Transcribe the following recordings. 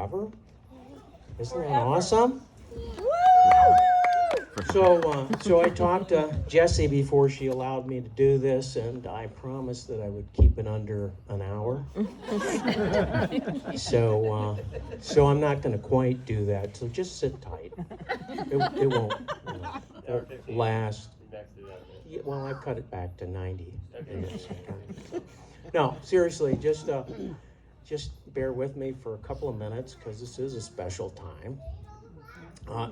forever. Isn't that awesome? So I talked to Jessie before she allowed me to do this, and I promised that I would keep it under an hour. So I'm not going to quite do that. So just sit tight. It won't last. Yeah, well, I cut it back to 90 minutes. No, seriously, just bear with me for a couple of minutes because this is a special time,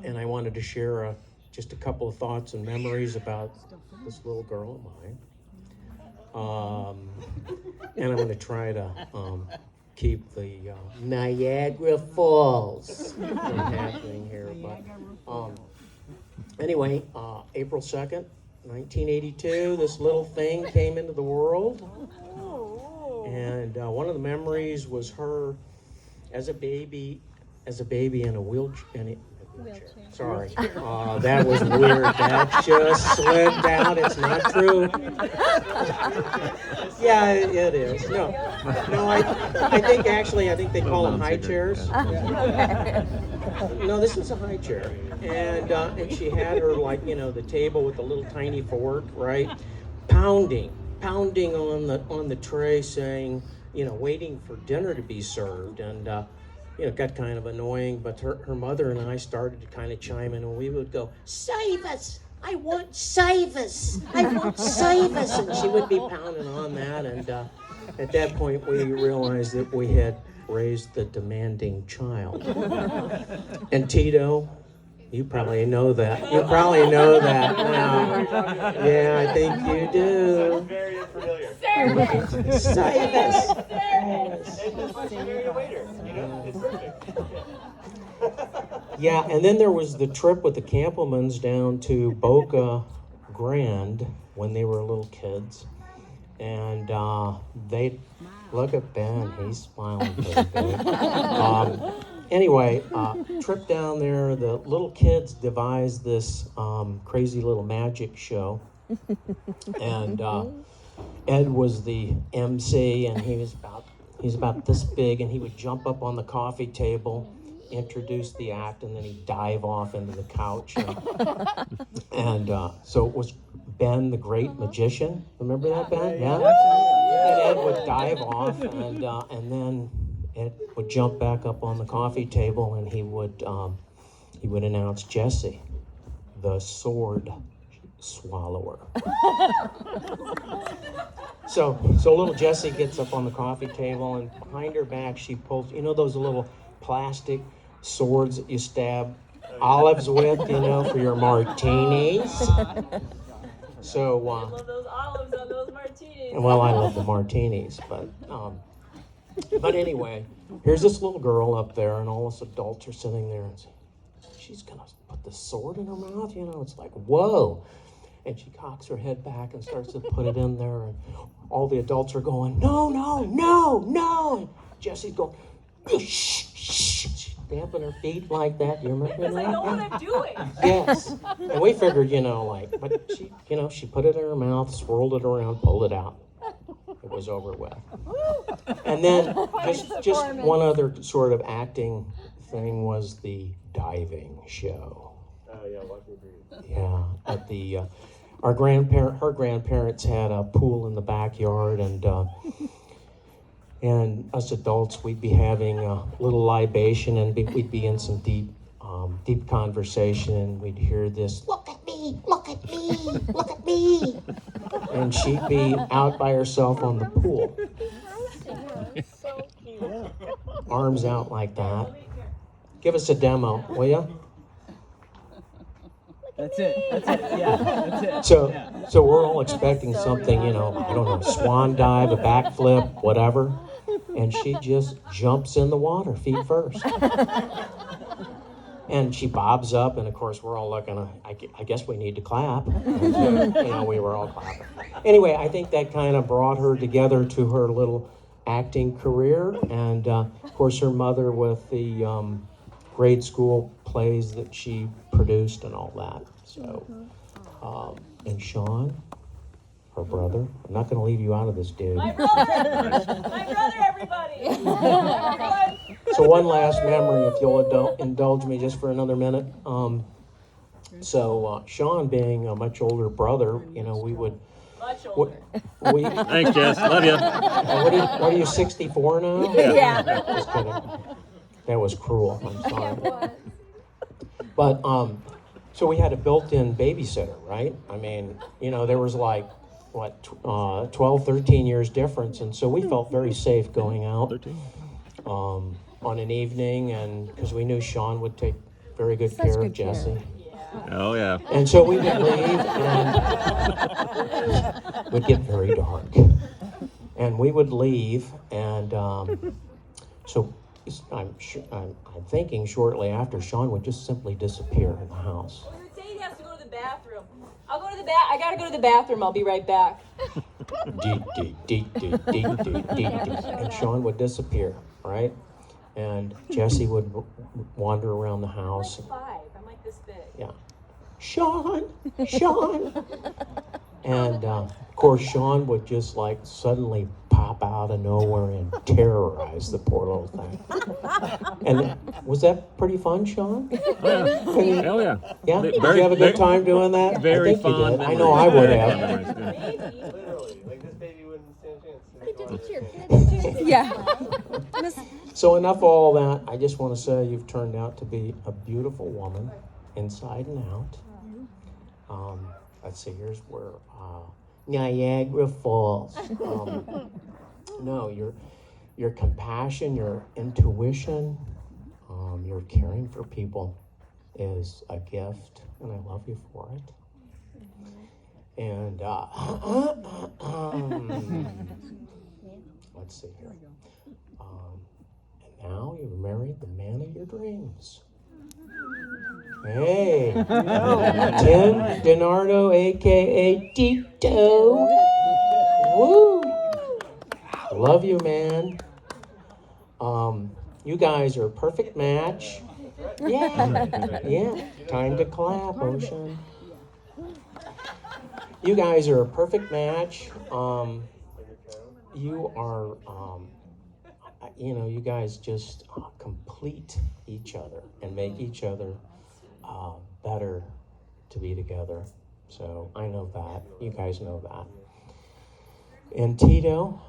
and I wanted to share just a couple of thoughts and memories about this little girl of mine. And I'm going to try to keep the Niagara Falls from happening here. But anyway, April 2nd, 1982, this little thing came into the world. And one of the memories was her as a baby in a wheelchair. Sorry, that was weird. That just slipped out. It's not true. Yeah, it is. No. I think they call them high chairs. No, this was a high chair, and she had her the table with the little tiny fork, right, pounding on the tray, saying, waiting for dinner to be served, and it got kind of annoying, but her mother and I started to kind of chime in, and we would go, "Save us! I want save us! I want save us!" And she would be pounding on that, and at that point we realized that we had raised the demanding child. And Tito, you probably know that. Now. Yeah, I think you do. Very unfamiliar. Save us! It's perfect. Yeah, and then there was the trip with the Campbellmans down to Boca Grande when they were little kids. And they, look at Ben, he's smiling pretty big. Anyway, trip down there, the little kids devised this crazy little magic show. And Ed was the MC, and he's about this big, and he would jump up on the coffee table, introduce the act, and then he'd dive off into the couch. And so it was Ben the Great Magician. Remember that, Ben? Yeah? And Ed would dive off, and then Ed would jump back up on the coffee table, and he would announce Jessie, the sword swallower. So little Jessie gets up on the coffee table, and behind her back she pulls, those little plastic swords that you stab olives with, for your martinis. So I love those olives on those martinis. well, I love the martinis, but anyway, here's this little girl up there, and all us adults are sitting there and saying, she's gonna put the sword in her mouth, it's like, whoa. And she cocks her head back and starts to put it in there, and all the adults are going, no, no, no, no. And Jessie's going, shh, shh. She's stamping her feet like that. You remember that? Because I know what I'm doing. Yes. And we figured, but she, she put it in her mouth, swirled it around, pulled it out. It was over with. And then just one other sort of acting thing was the diving show. Oh yeah, watch me breathe. Yeah, at the her grandparents had a pool in the backyard, and us adults, we'd be having a little libation, and we'd be in some deep conversation, and we'd hear this, "Look at me, look at me, look at me," and she'd be out by herself on the pool, So cute. arms out like that. Give us a demo, will you? That's it. Yeah, that's it. So we're all expecting something, I don't know, swan dive, a backflip, whatever. And she just jumps in the water, feet first. And she bobs up, and of course we're all looking, I guess we need to clap. And, we were all clapping. Anyway, I think that kind of brought her together to her little acting career. And of course her mother with the grade school plays that she produced and all that. So, and Sean, her brother. I'm not going to leave you out of this, dude. My brother, everybody. Everyone, So one last memory, if you'll indulge me just for another minute. Sean, being a much older brother, we would. Much older. Thanks, Jess. Love you. What are you, 64 now? Yeah. Just kidding. That was cruel. I'm sorry. But so we had a built-in babysitter, right? I mean, there was like 12, 13 years difference, and so we felt very safe going out 13. on an evening, and because we knew Sean would take very good care of Jesse. Oh, yeah. And so we would leave, and it would get very dark. And we would leave, and so I'm thinking shortly after, Sean would just simply disappear in the house. Well, he would say he has to go to the bathroom. I'll go to the I gotta go to the bathroom. I'll be right back. And Sean would disappear, right? And Jesse would wander around the house. I'm like 5. I'm like this big. Yeah. Sean. And of course, Sean would just like suddenly pop out of nowhere and terrorize the poor little thing. And was that pretty fun, Sean? Hell yeah. Yeah? Did you have a good time doing that? Very I think you fond did. I know I would have. Maybe. Literally, like this baby wouldn't stand a chance. Yeah. So enough of all that. I just want to say you've turned out to be a beautiful woman, inside and out. Let's see, here's where Niagara Falls. No, your compassion, your intuition, your caring for people is a gift, and I love you for it. And let's see here. And now you've married the man of your dreams. Hey, Tim DiNardo, a.k.a. Tito. Woo! Love you, man. You guys are a perfect match. Yeah. Time to clap, Ocean. You guys are a perfect match. You are, you guys just complete each other and make each other better to be together. So I know that. You guys know that. And Tito,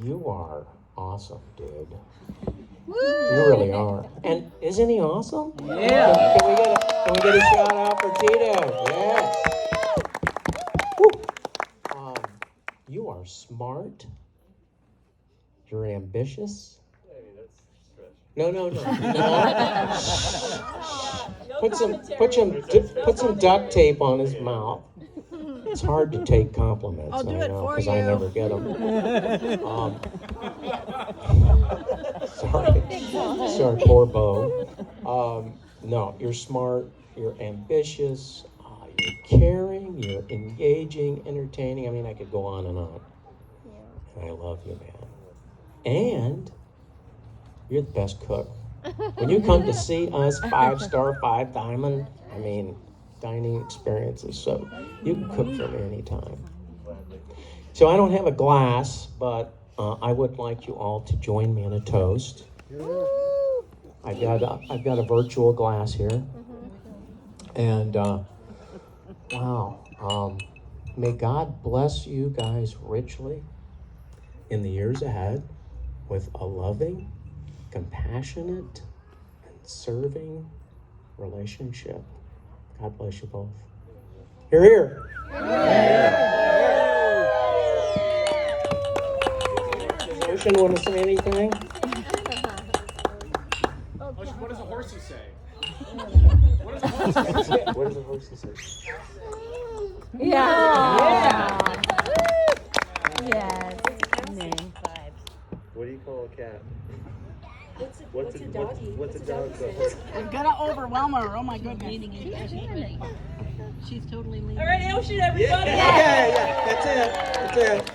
you are awesome, dude. You really are. And isn't he awesome? Yeah. Can we get a shout out for Tito? Yes. Woo. You are smart. You're ambitious. I mean, that's stretch. No. No Put some duct tape on his mouth. It's hard to take compliments. I'll do I it know, for because I you. never get them. Sorry, poor Bo. No, you're smart. You're ambitious. You're caring. You're engaging, entertaining. I mean, I could go on and on. And I love you, man. And you're the best cook. When you come to see us, 5-star, 5 diamond, I mean, dining experiences. So you can cook for me anytime. So I don't have a glass, but I would like you all to join me in a toast. I've got a virtual glass here. And wow, may God bless you guys richly in the years ahead with a loving, compassionate, and serving relationship. God bless you both. Hear, hear. Does Ocean want to say anything? What does the horsey say? What does the horse say? Yeah. Yes. What do you call a cat? What's a doggy? What's a dog? We've got to overwhelm her. Oh my goodness. She's totally leaving. All right, Ocean, everybody. Yeah. That's it.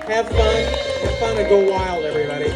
Have fun. Have fun and go wild, everybody.